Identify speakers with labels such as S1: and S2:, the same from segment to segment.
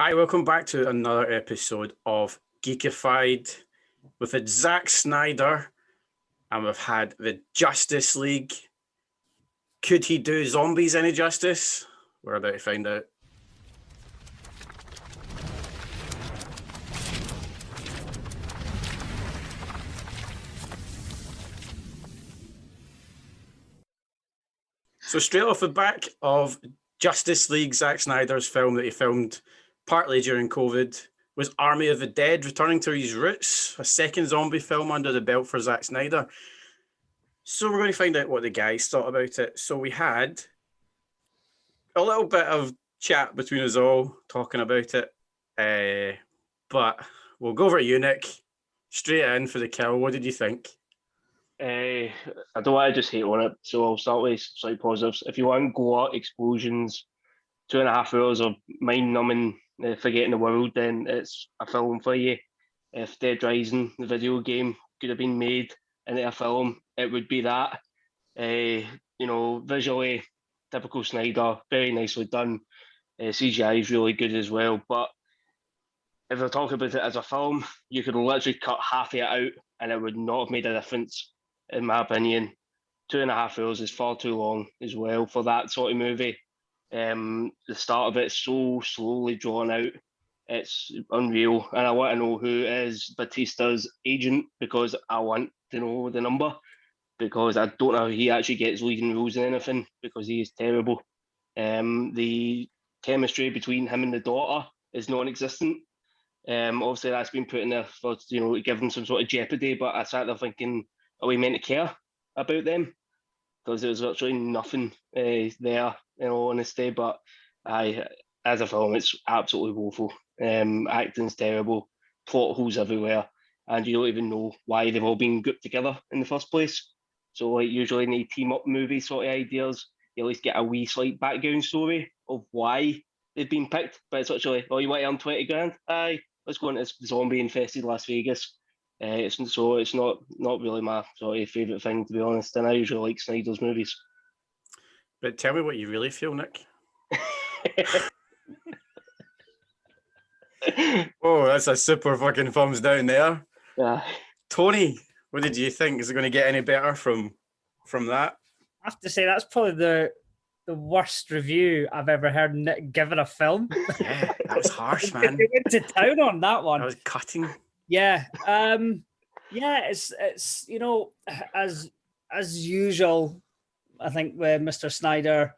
S1: Hi, welcome back to another episode of Geekified. We've had Zack Snyder and we've had the Justice League. Could he do zombies any justice? We're about to find out. So straight off the back of Justice League, Zack Snyder's film that he filmed partly during COVID, was Army of the Dead returning to his roots, a second zombie film under the belt for Zack Snyder. So we're going to find out what the guys thought about it. So we had a little bit of chat between us all talking about it, but we'll go over to you, Nick. Straight in for the kill. What did you think?
S2: I don't want to just hate on it, so I'll start with slight positives. If you want gore, explosions, 2.5 hours of mind-numbing, forgetting the world, then it's a film for you. If Dead Rising, the video game, could have been made into a film, it would be that. Visually, typical Snyder, very nicely done. CGI is really good as well, but if we're talking about it as a film, you could literally cut half of it out and it would not have made a difference, in my opinion. 2.5 hours is far too long as well for that sort of movie. The start of it's so slowly drawn out. It's unreal. And I want to know who is Batista's agent because I want to know the number, because I don't know how he actually gets leading roles in anything because he is terrible. The chemistry between him and the daughter is non-existent. Obviously that's been put in there for, to give them some sort of jeopardy, but I sat there thinking, are we meant to care about them? Because there's virtually nothing there, in all honesty. But as a film, it's absolutely woeful. Acting's terrible, plot holes everywhere, and you don't even know why they've all been grouped together in the first place. So, usually in a team-up movie sort of ideas, you at least get a wee slight background story of why they've been picked. But it's literally, oh, you want to earn 20 grand? Aye, let's go into this zombie-infested Las Vegas. It's not really my sort of favourite thing, to be honest, and I usually like Snyder's movies.
S1: But tell me what you really feel, Nick. Oh, that's a super fucking thumbs down there.
S2: Yeah.
S1: Tony, what did you think? Is it going to get any better from that?
S3: I have to say that's probably the worst review I've ever heard Nick give a film.
S1: Yeah, that was harsh, man.
S3: He went to town on that one.
S1: I was cutting.
S3: Yeah. It's as usual, I think with Mr. Snyder,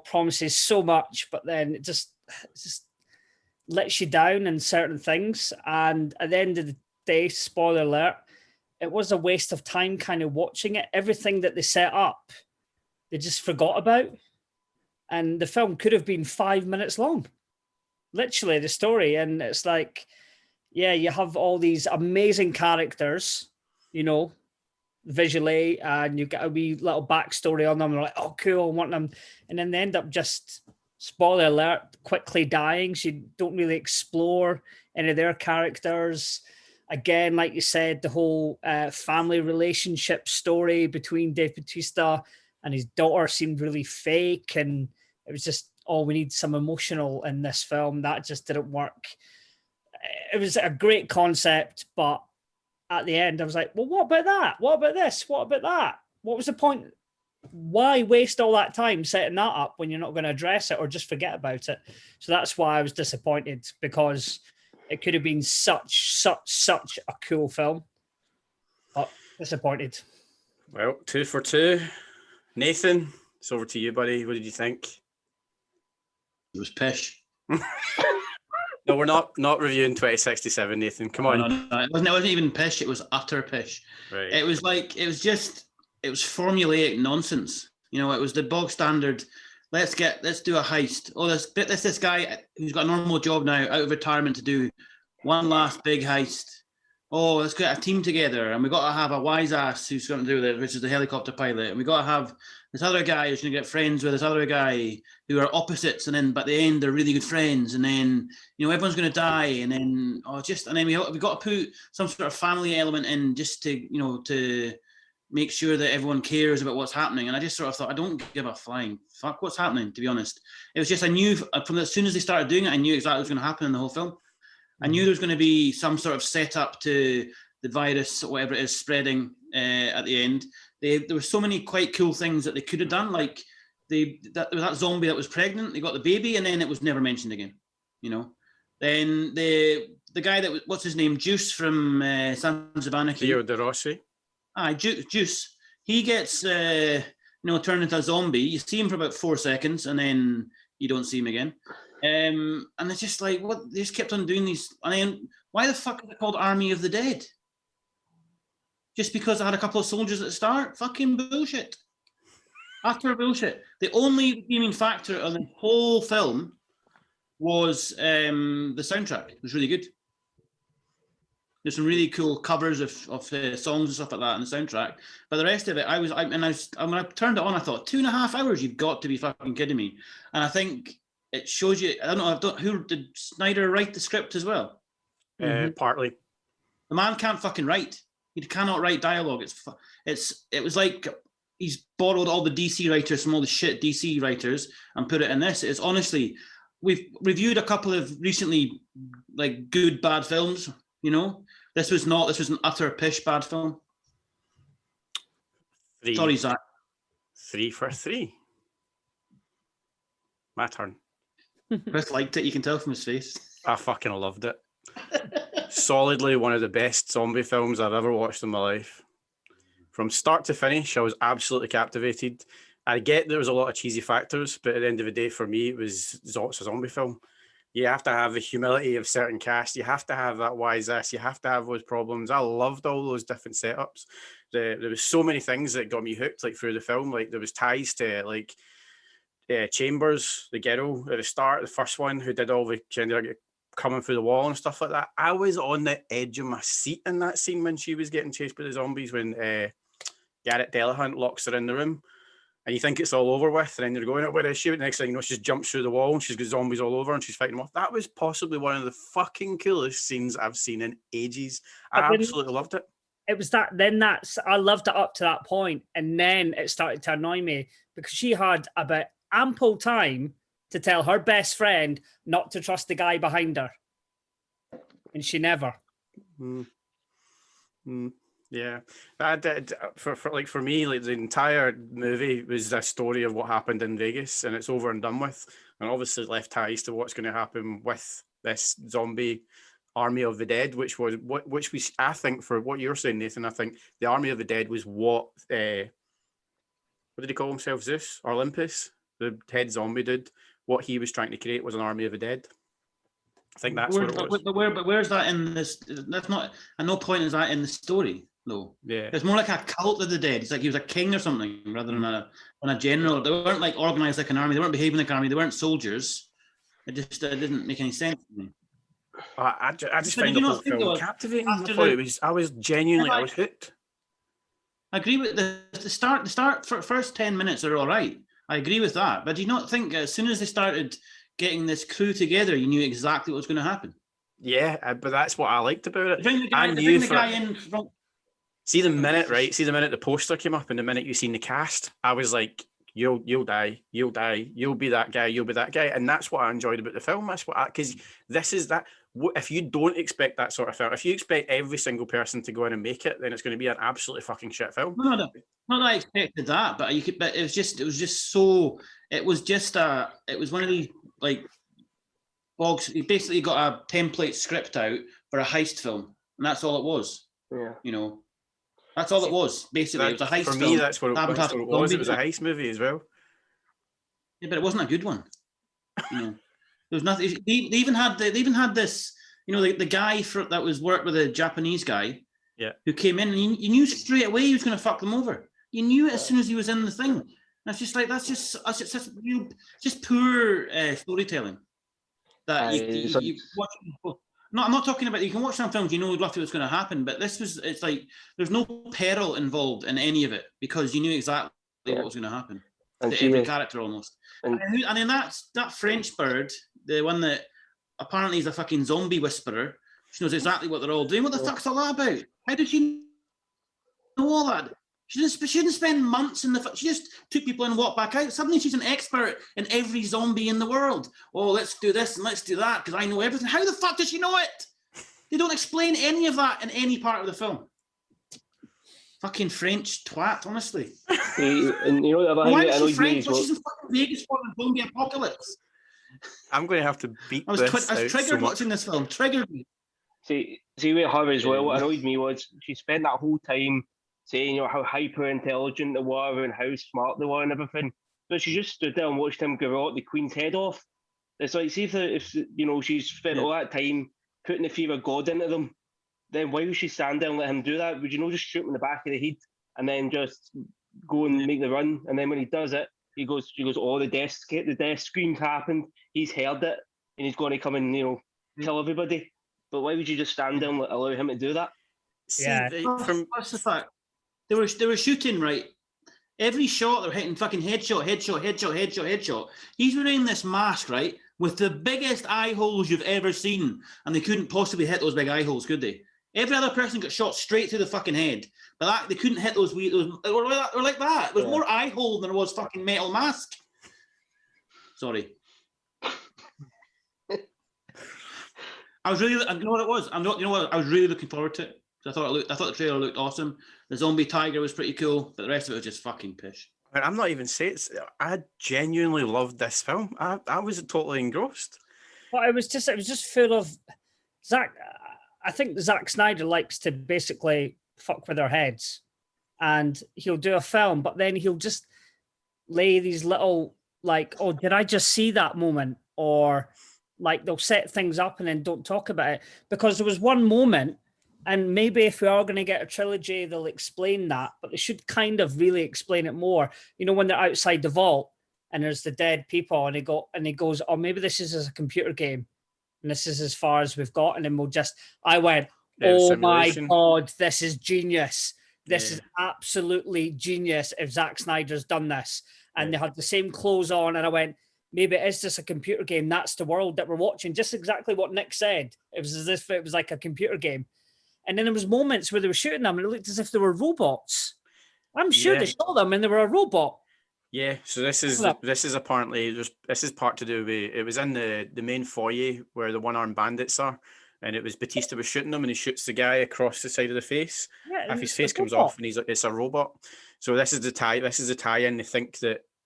S3: promises so much, but then it just lets you down in certain things. And at the end of the day, spoiler alert, it was a waste of time kind of watching it. Everything that they set up, they just forgot about. And the film could have been 5 minutes long. Literally, the story. And it's like, yeah, you have all these amazing characters, visually, and you get a wee little backstory on them. They're like, oh, cool, I want them. And then they end up just, spoiler alert, quickly dying. So you don't really explore any of their characters. Again, like you said, the whole family relationship story between Dave Bautista and his daughter seemed really fake. And it was just, oh, we need some emotional in this film. That just didn't work. It was a great concept, but at the end, I was like, well, what about that? What about this? What about that? What was the point? Why waste all that time setting that up when you're not going to address it or just forget about it? So that's why I was disappointed, because it could have been such a cool film. But disappointed.
S1: Well, 2 for 2. Nathan, it's over to you, buddy. What did you think?
S4: It was pish.
S1: No, we're not reviewing 2067, Nathan. Come on.
S4: No. It wasn't even pish. It was utter pish.
S1: Right.
S4: It was formulaic nonsense. It was the bog standard. Let's do a heist. Oh, this guy who's got a normal job now, out of retirement, to do one last big heist. Oh, let's get a team together, and we got to have a wise ass who's going to do it, which is the helicopter pilot, and we got to have this other guy who's going to get friends with this other guy who are opposites, and then but at the end they're really good friends, and then everyone's going to die, and then we got to put some sort of family element in just to make sure that everyone cares about what's happening. And I just sort of thought, I don't give a flying fuck what's happening, to be honest. It was just, I knew from as soon as they started doing it, I knew exactly what was going to happen in the whole film. I knew there was going to be some sort of setup to the virus or whatever it is spreading at the end. There were so many quite cool things that they could have done. Like that zombie that was pregnant, they got the baby, and then it was never mentioned again. You know. Then the guy that was, what's his name, Zeus from Sons of Anarchy.
S1: Theo De Rossi.
S4: Zeus. He gets turned into a zombie. You see him for about 4 seconds, and then you don't see him again. And it's just like, what? They just kept on doing these. I mean, why the fuck is it called Army of the Dead? Just because I had a couple of soldiers at the start? Fucking bullshit. Utter bullshit. The only redeeming factor on the whole film was the soundtrack. It was really good. There's some really cool covers of songs and stuff like that in the soundtrack. But the rest of it, when I turned it on, I thought, 2.5 hours, you've got to be fucking kidding me. And I think it shows you, I don't know, who did Snyder write the script as well?
S1: Partly.
S4: The man can't fucking write. He cannot write dialogue. It was like he's borrowed all the DC writers from all the shit DC writers and put it in this. It's honestly, we've reviewed a couple of recently like good bad films, you know. This was an utter pish bad film.
S1: 3.
S4: Sorry, Zach.
S1: 3 for 3. My turn.
S4: Chris liked it, you can tell from his face.
S1: I fucking loved it. Solidly one of the best zombie films I've ever watched in my life. From start to finish, I was absolutely captivated. I get there was a lot of cheesy factors, but at the end of the day, for me, it's a zombie film. You have to have the humility of certain cast. You have to have that wise ass. You have to have those problems. I loved all those different setups. There was so many things that got me hooked, like through the film. Like there was ties to like Chambers, the girl at the start, the first one who did all the kind of coming through the wall and stuff like that. I was on the edge of my seat in that scene when she was getting chased by the zombies, when Garrett Delahunt locks her in the room. And you think it's all over with, and then you're going, where is she? Next thing you know, she just jumps through the wall and she's got zombies all over and she's fighting them off. That was possibly one of the fucking coolest scenes I've seen in ages. I absolutely loved it.
S3: It was that, I loved it up to that point, and then it started to annoy me because she had about ample time to tell her best friend not to trust the guy behind her. And she never.
S1: Yeah, I did. For me, like the entire movie was a story of what happened in Vegas, and it's over and done with. And obviously left ties to what's going to happen with this zombie Army of the Dead, which I think, for what you're saying, Nathan, I think the Army of the Dead was what did he call himself? Zeus or Olympus, the head zombie dude. What he was trying to create was an Army of the Dead. I think that's what it was.
S4: But where's that in this? That's not. At no point is that in the story. No.
S1: Yeah.
S4: It's more like a cult of the dead. It's like he was a king or something rather than a general. They weren't like organized like an army. They weren't behaving like an army. They weren't soldiers. It just didn't make any sense to me.
S1: I just found the whole film captivating. I was genuinely, I was hooked.
S4: I agree with the start. The start for first 10 minutes are all right. I agree with that. But do you not think as soon as they started getting this crew together, you knew exactly what was going to happen?
S1: Yeah, but that's what I liked about it. See the minute the poster came up and the minute you seen the cast, I was like, you'll die, you'll be that guy. And that's what I enjoyed about the film. That's because this is that. If you don't expect that sort of film, if you expect every single person to go in and make it, then it's going to be an absolutely fucking shit film.
S4: No, not that I expected that, but it was one of these like bogs. He basically got a template script out for a heist film, and that's all it was.
S2: Yeah,
S4: you know. That's all it was, basically. It was a heist film.
S1: For me, that's what it was. It was a heist movie as well.
S4: Yeah, but it wasn't a good one. You know, there was nothing. They even had this. You know, the guy that was worked with a Japanese guy.
S1: Yeah.
S4: Who came in and you knew straight away he was going to fuck them over. You knew it as soon as he was in the thing. And it's just like that's just poor storytelling. That you watch. No, I'm not talking about. You can watch some films, you know roughly what's going to happen, but it's like there's no peril involved in any of it because you knew exactly what was going to happen to every character almost. And then that French bird, the one that apparently is a fucking zombie whisperer, she knows exactly what they're all doing. What the fuck's all that about? How did she know all that? She didn't spend months in the. She just took people and walked back out. Suddenly, she's an expert in every zombie in the world. Oh, let's do this and let's do that because I know everything. How the fuck does she know it? They don't explain any of that in any part of the film. Fucking French twat, honestly.
S2: And you know the other thing
S4: Why
S2: that
S4: is she
S2: annoyed me
S4: French?
S2: as
S4: Well,
S2: well.
S4: she's in fucking Vegas for the zombie apocalypse.
S1: I'm going to have to beat
S4: I was triggered
S1: so much.
S4: watching this film. Triggered me.
S2: See with her as well, what annoyed me was she spent that whole time saying, you know, how hyper intelligent they were and how smart they were and everything. But she just stood there and watched him garrote the Queen's head off. It's like, see if you know, she's spent all that time putting the fear of God into them, then why would she stand there and let him do that? Would you know, just shoot him in the back of the head and then just go and make the run? And then when he does it, she goes, oh, the death screams happened. He's heard it and he's going to come and, you know, kill everybody. But why would you just stand there and allow him to do that?
S1: See,
S3: Yeah.
S4: What's the fact? They were shooting, right? Every shot they're hitting fucking headshot. He's wearing this mask, right, with the biggest eye holes you've ever seen, and they couldn't possibly hit those big eye holes, could they? Every other person got shot straight through the fucking head, but that, they couldn't hit those. They were like that. There was more eye hole than there was fucking metal mask. Sorry. I was really, you know what it was? You know what? I was really looking forward to it. I thought the trailer looked awesome. The zombie tiger was pretty cool, but the rest of it was just fucking pish.
S1: I'm not even saying it's. I genuinely loved this film. I was totally engrossed.
S3: But it was just full of Zack. I think Zack Snyder likes to basically fuck with our heads, and he'll do a film, but then he'll just lay these little like, oh, did I just see that moment? Or like they'll set things up and then don't talk about it because there was one moment. And maybe if we are going to get a trilogy, they'll explain that, but they should kind of really explain it more. You know, when they're outside the vault and there's the dead people and he goes, oh, maybe this is a computer game and this is as far as we've got. And then I went, oh my God, this is genius. This is absolutely genius if Zack Snyder's done this. And they had the same clothes on. And I went, maybe it is just a computer game. That's the world that we're watching. Just exactly what Nick said. It was as if it was like a computer game. And then there was moments where they were shooting them and it looked as if they were robots. I'm sure they shot them and they were a robot.
S1: Yeah, so this is apparently this is part to do with it was in the main foyer where the one-armed bandits are, and it was Batista was shooting them and he shoots the guy across the side of the face. Yeah, if his face comes off and it's a robot. So this is the tie-in. They think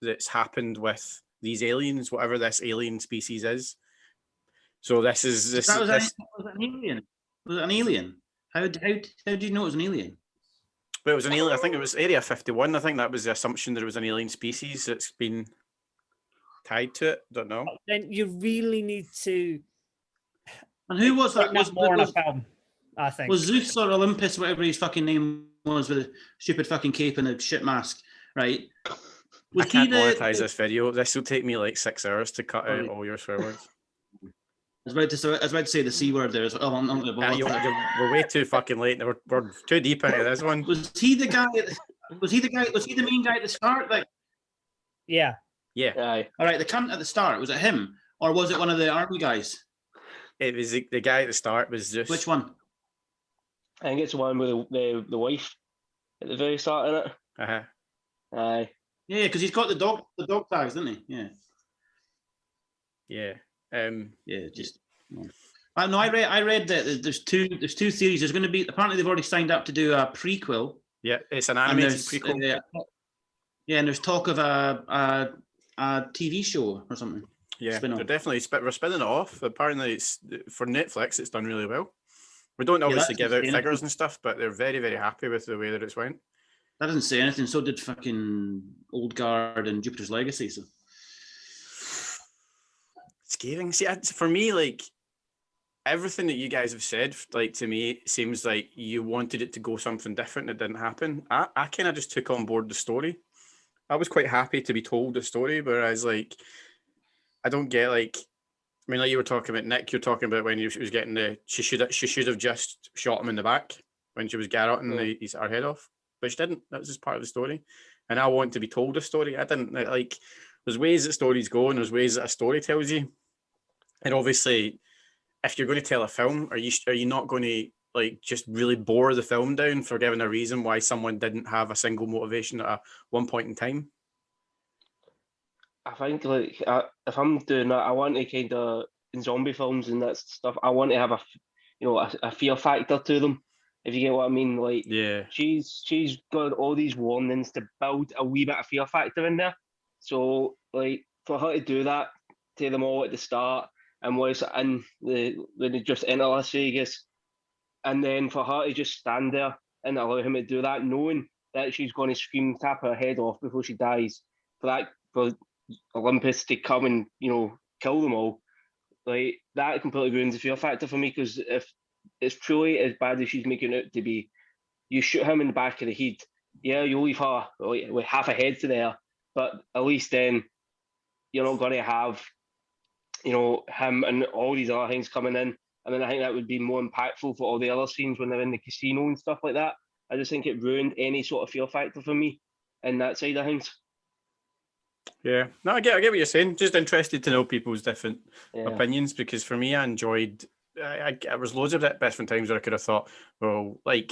S1: that's happened with these aliens, whatever this alien species is. So was it
S4: an alien? Was it an alien? How do you know it was an alien?
S1: But it was an alien. I think it was Area 51. I think that was the assumption that it was an alien species that's been tied to it. Don't know.
S3: Then you really need to.
S4: And who was that?
S3: Was more in a film, I think.
S4: Was Zeus or Olympus, whatever his fucking name was, with a stupid fucking cape and a shit mask, right?
S1: I can't monetize this video. This will take me like 6 hours to cut out all your swear words.
S4: I was about to say the C word there.
S1: We're way too fucking late. We're too deep into this one.
S4: Was he the main guy at the start? Like,
S3: yeah.
S4: All right, the cunt at the start, was it him or was it one of the army guys?
S1: It was the guy at the start. Was just
S4: which one?
S2: I think it's the one with the wife at the very start of it. Aye.
S4: Yeah, because he's got the dog tags, doesn't he? Yeah.
S1: Yeah.
S4: I read that there's two theories. There's going to be, apparently they've already signed up to do a prequel.
S1: Yeah, it's an animated prequel.
S4: And there's talk of a TV show or something.
S1: Yeah, they're definitely we're spinning it off. Apparently, it's for Netflix. It's done really well. We don't obviously give out figures and stuff, but they're very, very happy with the way that it's went.
S4: That doesn't say anything. So did fucking Old Guard and Jupiter's Legacy. So.
S1: Scathing. See, for me, like everything that you guys have said, like to me, it seems like you wanted it to go something different. It didn't happen. I kind of just took on board the story. I was quite happy to be told the story, whereas like I don't get like. I mean, like you were talking about Nick. You're talking about when she was getting she should have just shot him in the back when she was garroting her head off, but she didn't. That was just part of the story, and I want to be told a story. I didn't like. There's ways that stories go, and there's ways that a story tells you. And obviously, if you're going to tell a film, are you not going to like just really bore the film down for giving a reason why someone didn't have a single motivation at one point in time?
S2: I think like if I'm doing that, I want to kind of in zombie films and that stuff. I want to have a fear factor to them. If you get what I mean, like
S1: Yeah.
S2: she's got all these warnings to build a wee bit of fear factor in there. So like for her to do that to them all at the start and was in when they just enter Las Vegas, and then for her to just stand there and allow him to do that, knowing that she's going to scream, tap her head off before she dies, for Olympus to come and kill them all, like that completely ruins the fear factor for me. Because if it's truly as bad as she's making it to be, you shoot him in the back of the head, yeah, you leave her with half a head to there, but at least then you're not going to have him and all these other things coming in. And then I think that would be more impactful for all the other scenes when they're in the casino and stuff like that. I just think it ruined any sort of fear factor for me in that side of things.
S1: Yeah, no, I get what you're saying. Just interested to know people's different
S2: Yeah.
S1: opinions, because for me, I enjoyed. I was loads of different times where I could have thought, well, like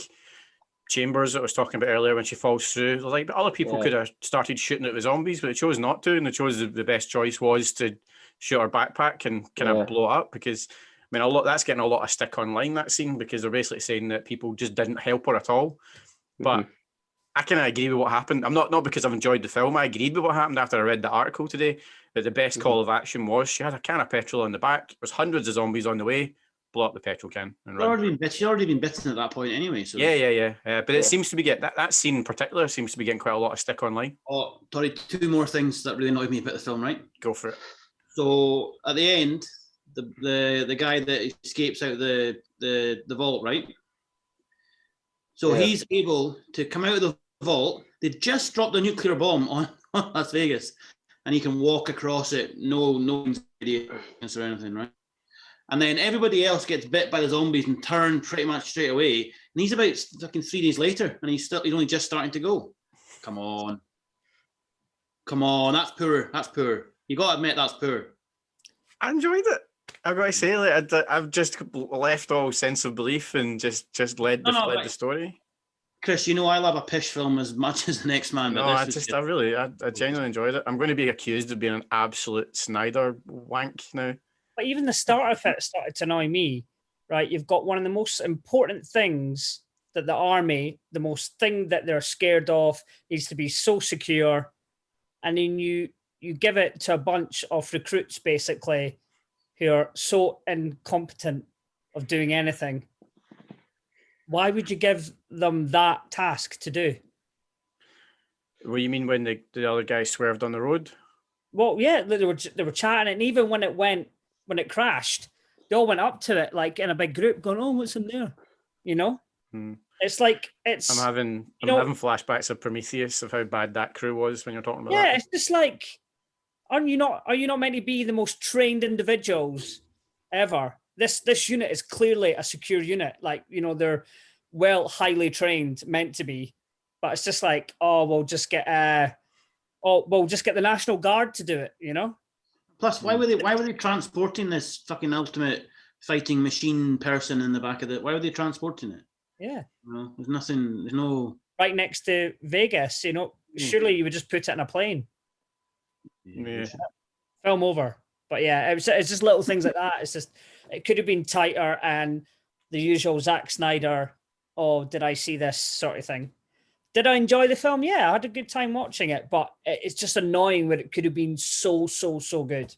S1: Chambers that I was talking about earlier when she falls through, like other people
S2: Yeah.
S1: could have started shooting at the zombies, but they chose not to, and they chose the best choice was to shoot her backpack and kind
S2: Yeah.
S1: of blow it up. Because I mean, that's getting a lot of stick online, that scene, because they're basically saying that people just didn't help her at all. But I kind of agree with what happened. I'm not because I've enjoyed the film. I agreed with what happened after I read the article today, that the best call of action was she had a can of petrol on the back. There was hundreds of zombies on the way. Blow up the petrol can and run.
S4: She'd already been bitten at that point anyway. So
S1: Yeah. But
S2: Yeah.
S1: it seems to be that scene in particular seems to be getting quite a lot of stick online.
S4: Oh, sorry, two more things that really annoyed me about the film, right?
S1: Go for it.
S4: So at the end, the guy that escapes out the vault, right? So
S2: Yeah.
S4: he's able to come out of the vault. They just dropped a nuclear bomb on Las Vegas, and he can walk across it. No idea or anything, right? And then everybody else gets bit by the zombies and turned pretty much straight away. And he's about fucking 3 days later, and he's only just starting to go. Come on, that's poor. That's poor. You got to admit that's poor.
S1: I enjoyed it. I've got to say, like, I've just left all sense of belief and just led the story.
S4: Chris, I love a pish film as much as the next man.
S1: No, I genuinely enjoyed it. I'm going to be accused of being an absolute Snyder wank now.
S3: But even the start of it started to annoy me, right? You've got one of the most important things that the army, the most thing that they're scared of, needs to be so secure. And then you give it to a bunch of recruits, basically, who are so incompetent of doing anything. Why would you give them that task to do?
S1: What do you mean when the other guy swerved on the road? Well,
S3: yeah, they were chatting, and even when it crashed, they all went up to it like in a big group, going, "Oh, what's in there?" It's like I'm
S1: having flashbacks of Prometheus, of how bad that crew was when you're talking about that.
S3: Yeah, it's just like, are you not meant to be the most trained individuals ever? This unit is clearly a secure unit. Like, they're highly trained, meant to be, but it's just like, we'll just get the National Guard to do it,
S4: Plus, why were they transporting this fucking ultimate fighting machine person in the back of it? Why were they transporting it?
S3: Yeah.
S4: There's nothing. There's no.
S3: Right next to Vegas, surely you would just put it in a plane.
S1: Yeah.
S3: Film over. But yeah, it's just little things like that. It's just, it could have been tighter and the usual Zack Snyder, oh, did I see this sort of thing. Did I enjoy the film? Yeah, I had a good time watching it, but it's just annoying when it could have been so good.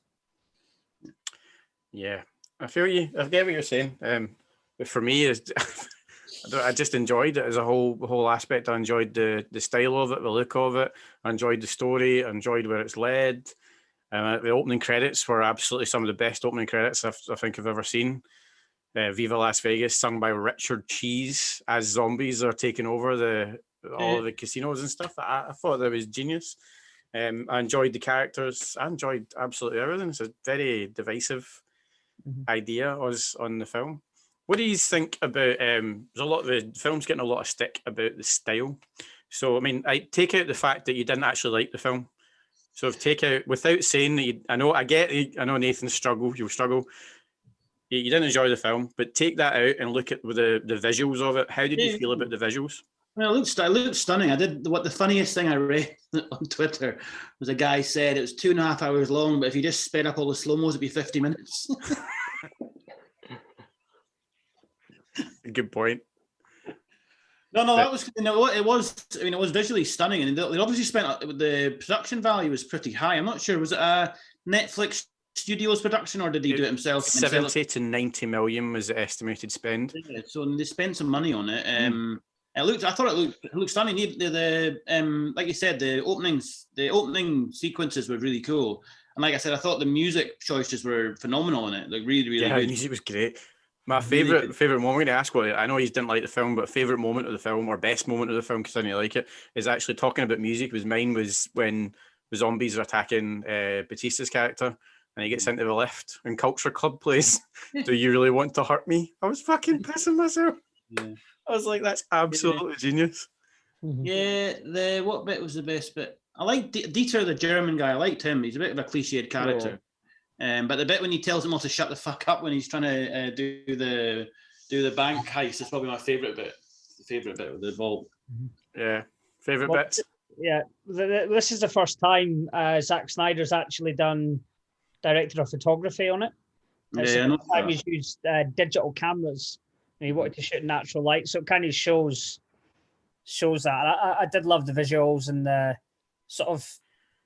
S1: Yeah, I feel you. I get what you're saying. But for me, I just enjoyed it as a whole aspect. I enjoyed the style of it, the look of it. I enjoyed the story. I enjoyed where it's led. The opening credits were absolutely some of the best opening credits I think I've ever seen. Viva Las Vegas, sung by Richard Cheese, as zombies are taking over all of the casinos and stuff. I thought that was genius. I enjoyed the characters. I enjoyed absolutely everything. It's a very divisive idea on the film. What do you think about? There's a lot of the film's getting a lot of stick about the style. So I mean, I take out the fact that you didn't actually like the film. So take out, without saying that I know Nathan you'll struggle. you didn't enjoy the film, but take that out and look at the visuals of it. How did you feel about the visuals?
S4: Well, it looked stunning. The funniest thing I read on Twitter was a guy said it was 2.5 hours long, but if you just sped up all the slow-mos, it'd be 50 minutes.
S1: Good point.
S4: No, that was, it was. I mean, it was visually stunning, and they obviously spent, the production value was pretty high. I'm not sure, was it a Netflix Studios production, or did he do it himself?
S1: 70 to 90 million was the estimated spend.
S4: Yeah, so they spent some money on it. I thought it looked stunning. Like you said, the opening sequences were really cool. And like I said, I thought the music choices were phenomenal in it. Like really, really
S1: good.
S4: good.
S1: The music was great. My favorite moment, I'm going to ask what, I know you didn't like the film, but favorite moment of the film, or best moment of the film, because I didn't like it, is actually talking about music. Mine was when the zombies are attacking Batista's character, and he gets into the lift and Culture Club plays Do You Really Want to Hurt Me? I was fucking pissing myself.
S4: Yeah.
S1: I was like, that's absolutely genius.
S4: Yeah, what bit was the best bit? I liked Dieter, the German guy. I liked him. He's a bit of a cliched character. But the bit when he tells him all to shut the fuck up when he's trying to do the bank heist is probably my favorite bit. The favorite bit with the vault.
S1: Yeah, favorite bits.
S3: Yeah, this is the first time Zack Snyder's actually done director of photography on it. It's the first time he's used digital cameras, and he wanted to shoot natural light, so it kind of shows that. I did love the visuals and the sort of,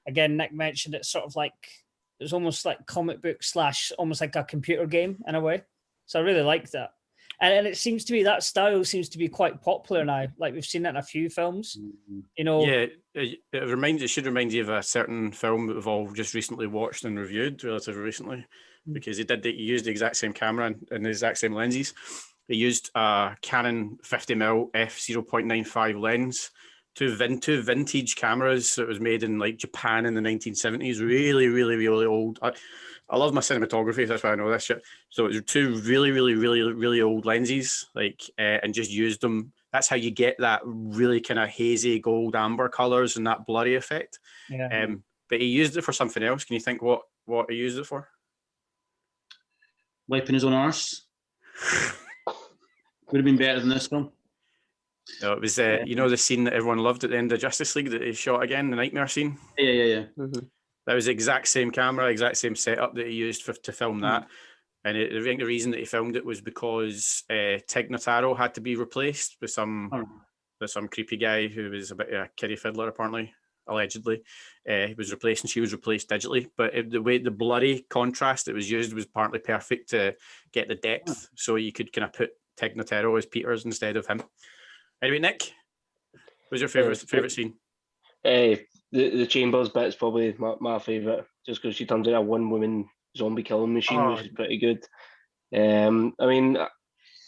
S3: again, Nick mentioned it's sort of like, it was almost like comic book / almost like a computer game in a way. So I really liked that. And it seems to be, that style seems to be quite popular now. Like we've seen it in a few films, you know.
S1: Yeah, it should remind you of a certain film that we've all just recently watched and reviewed relatively recently, because he used the exact same camera and the exact same lenses. He used a Canon 50mm f/0.95 lens, two vintage cameras that was made in like Japan in the 1970s. Really, really, really old. I love my cinematography, that's why I know this shit. So it was two really, really, really, really old lenses, and just used them. That's how you get that really kind of hazy gold amber colors and that blurry effect.
S3: Yeah.
S1: But he used it for something else. Can you think what he used it for?
S4: Wiping his own arse. Would have been better than this film.
S1: No, it was the scene that everyone loved at the end of Justice League that he shot again, the nightmare scene.
S4: Yeah.
S2: Mm-hmm.
S1: That was the exact same camera, exact same setup that he used to film that. And I think the reason that he filmed it was because Tig Notaro had to be replaced with some creepy guy who was a bit of a kiddie fiddler, apparently, allegedly. He was replaced, and she was replaced digitally. But the blurry contrast that was used was partly perfect to get the depth, so you could kind of put Tig Notaro as Peters instead of him. Anyway, Nick, what's your favorite scene?
S2: The Chambers bit's probably my favourite, just because she turns into a one-woman zombie killing machine, which is pretty good. I mean,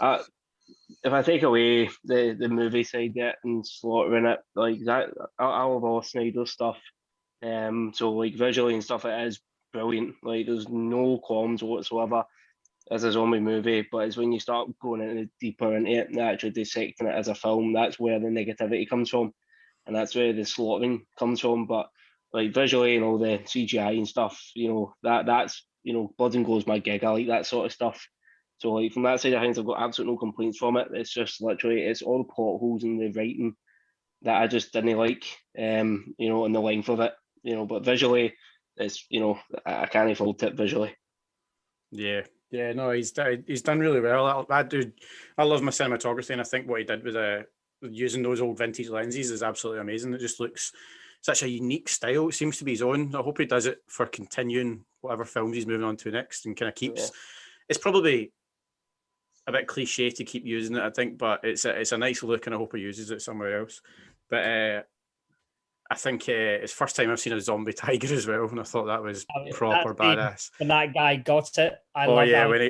S2: if I take away the movie side yet and slaughtering it, like that, I love all Snyder's stuff. So like visually and stuff, it is brilliant. Like there's no qualms whatsoever as a zombie movie, but it's when you start going deeper into it and actually dissecting it as a film, that's where the negativity comes from, and that's where the slaughtering comes from. But like visually and all the CGI and stuff, that's blood and gore's my gig. I like that sort of stuff. So like from that side of things, I've got absolutely no complaints from it. It's just literally, it's all the plot holes in the writing that I just didn't like, and the length of it, but visually, it's, I can't fault it visually.
S1: Yeah, no, he's done really well. I love my cinematography, and I think what he did with using those old vintage lenses is absolutely amazing. It just looks such a unique style. It seems to be his own. I hope he does it for continuing whatever films he's moving on to next, and kind of keeps. Yeah. It's probably a bit cliche to keep using it, I think, but it's a nice look, and I hope he uses it somewhere else. But I think it's first time I've seen a zombie tiger as well, and I thought that was proper badass.
S3: When that guy got it,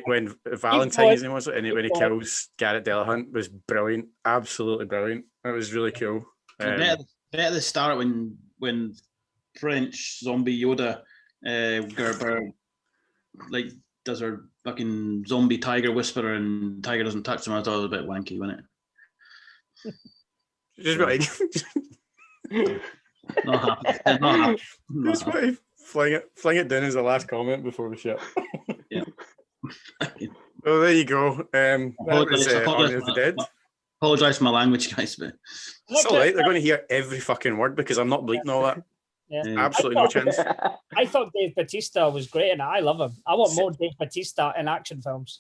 S1: when Valentine's name was it, and when he kills Garrett Delahunt was brilliant, absolutely brilliant. It was really cool.
S4: Better at the start when French zombie Yoda Gerber like does her fucking zombie tiger whisperer and tiger doesn't touch him. I thought it was a bit wanky, wasn't it?
S1: Just like
S4: not happy.
S1: Just fling it down as the last comment before we shut.
S4: Yeah.
S1: Well, there you go. That was Army of the Dead.
S4: Apologise for my language, guys, but
S1: it's all right. They're going to hear every fucking word because I'm not bleeping all that.
S3: Yeah.
S1: Absolutely no chance.
S3: I thought Dave Bautista was great, and I love him. I want more Dave Bautista in action films.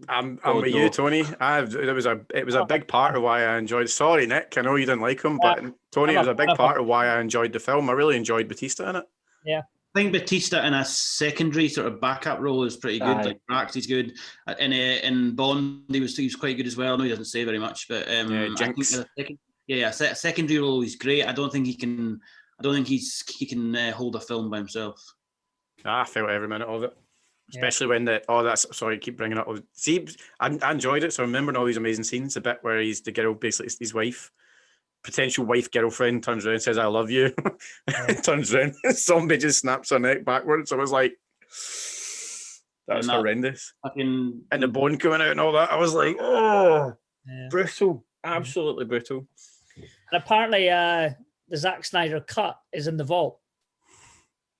S1: I'm with you, Tony. It was a big part of why I enjoyed. Sorry, Nick. I know you didn't like him, but Tony, it was a big part of why I enjoyed the film. I really enjoyed Bautista in it.
S3: Yeah.
S4: I think Bautista in a secondary sort of backup role is pretty good. Like Drax, he's good. In Bond, he was quite good as well. I know he doesn't say very much, but
S1: Jinx.
S4: Secondary role he's great. I don't think he can hold a film by himself.
S1: I felt every minute of it, especially when I keep bringing up. See, I enjoyed it. So remembering all these amazing scenes. The bit where he's the girl, basically his wife. Potential wife girlfriend turns around and says, "I love you." Turns around, zombie just snaps her neck backwards. I was like, "That was horrendous." And the bone coming out and all that. I was like, "Oh, brutal! Absolutely brutal."
S3: And apparently, the Zack Snyder cut is in the vault.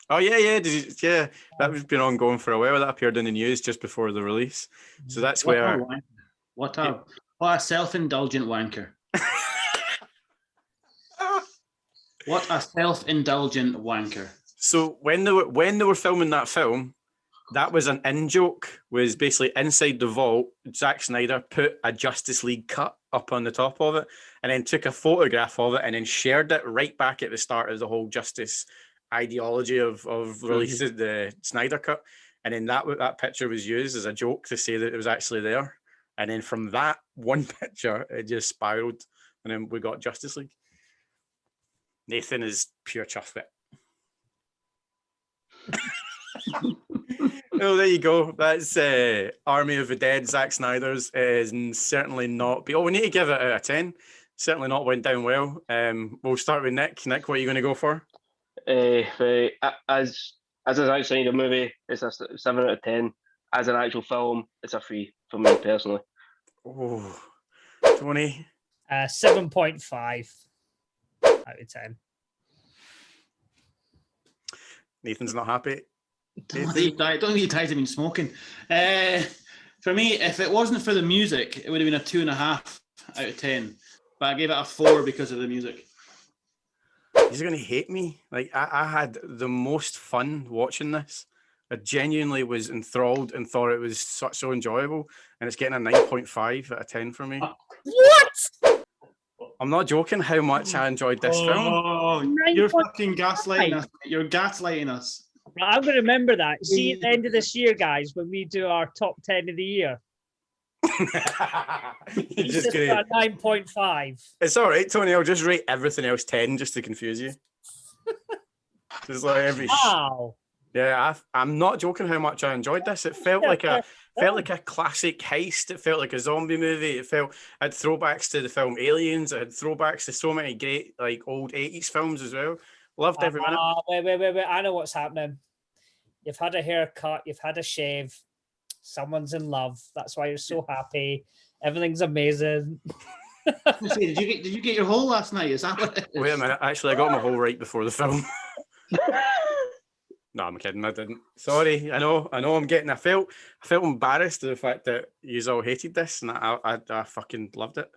S1: Oh yeah. That was been ongoing for a while. That appeared in the news just before the release. So that's what
S4: a self-indulgent wanker. What a self-indulgent wanker.
S1: So when they were filming that film, that was an in-joke, was basically inside the vault, Zack Snyder put a Justice League cut up on the top of it and then took a photograph of it and then shared it right back at the start of the whole Justice ideology of releasing the Snyder cut. And then that picture was used as a joke to say that it was actually there. And then from that one picture, it just spiraled. And then we got Justice League. Nathan is pure chocolate. Oh, there you go. That's Army of the Dead. Zack Snyder's is certainly not. We need to give it out of 10. Certainly not went down well. We'll start with Nick. Nick, what are you going to go for?
S2: As a Zack Snyder movie, it's a 7 out of 10. As an actual film, it's a 3 for me personally.
S1: Oh, Tony.
S3: 7.5 out of 10.
S1: Nathan's not happy.
S4: Don't think you guys have been smoking. For me, if it wasn't for the music, it would have been a 2.5 out of 10. But I gave it a 4 because of the music.
S1: He's going to hate me. Like I had the most fun watching this. I genuinely was enthralled and thought it was so enjoyable. And it's getting a 9.5 out of 10 for me.
S3: What?
S1: I'm not joking how much I enjoyed this film.
S4: Oh, you're fucking gaslighting us. You're gaslighting us.
S3: I'm going to remember that. See, at the end of this year, guys, when we do our top 10 of the year.
S1: You're just gonna...
S3: 9.5.
S1: It's all right, Tony. I'll just rate everything else 10 just to confuse you. Just like every.
S3: Wow.
S1: Yeah, I'm not joking how much I enjoyed this. It felt like a classic heist. It felt like a zombie movie. It had throwbacks to the film Aliens. It had throwbacks to so many great like old 80s films as well. Loved every minute.
S3: Wait. I know what's happening. You've had a haircut. You've had a shave. Someone's in love. That's why you're so happy. Everything's amazing.
S4: Did you get your hole last night? Is that what it is?
S1: Wait a minute. Actually, I got my hole right before the film. No, I'm kidding. I didn't. Sorry. I know. I felt embarrassed of the fact that you all hated this, and I fucking loved it.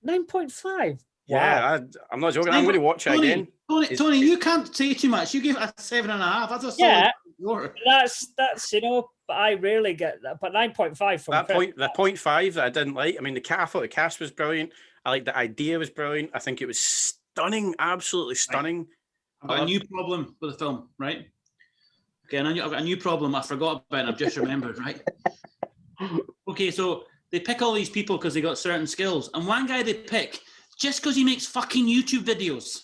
S3: 9.5.
S1: Yeah,
S3: wow.
S1: I'm not joking. I'm going to watch it again.
S4: Tony, you can't say too much. You gave it a 7.5. That's a solid score.
S3: That's but I rarely get that. But 9.5 from
S1: that point. The 0.5 that I didn't like. I mean, I thought the cast was brilliant. I like the idea was brilliant. I think it was stunning, absolutely stunning.
S4: Right. I've got a new problem with the film, right? Okay, and I've got a new problem I forgot about and I've just remembered, right? Okay, so they pick all these people because they got certain skills. And one guy they pick just because he makes fucking YouTube videos.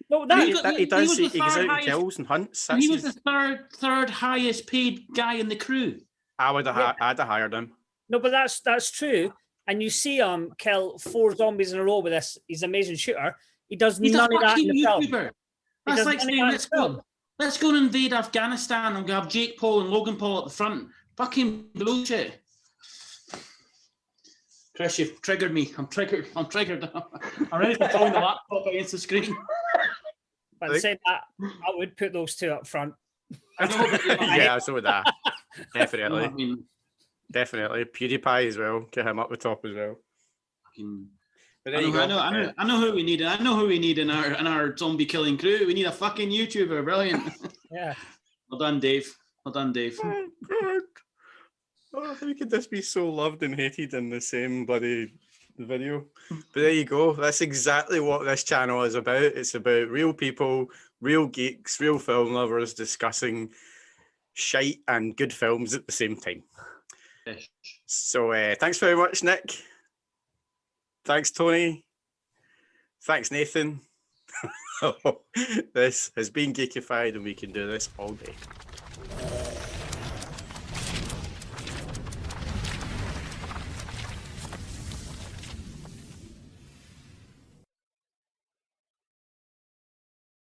S1: He does. He goes out and kills and hunts.
S4: And he was the third highest paid guy in the crew.
S1: I'd have hired him.
S3: No, but that's true. And you see him kill 4 zombies in a row with this. He's an amazing shooter. He does none of that in the
S4: YouTuber.
S3: film.
S4: That's like saying, let's go and invade Afghanistan and we have Jake Paul and Logan Paul at the front. Fucking bullshit. Chris, you've triggered me. I'm triggered. I'm ready to throw the laptop against the screen.
S3: But saying that, I would put those 2 up front.
S4: I know,
S1: yeah, so would that. Definitely.
S4: I mean,
S1: Definitely. PewDiePie as well. Get him up the top as well.
S4: fucking-
S1: But
S4: I
S1: there you go.
S4: know who we need. I know who we need in our zombie killing crew. We need a fucking YouTuber. Brilliant.
S3: Yeah.
S4: Well done, Dave. Well done, Dave.
S1: Oh, God. Oh, how could this be so loved and hated in the same bloody video? But there you go. That's exactly what this channel is about. It's about real people, real geeks, real film lovers discussing shite and good films at the same time.
S4: Fish.
S1: So thanks very much, Nick. Thanks, Tony. Thanks, Nathan. This has been Geekified, and we can do this all day.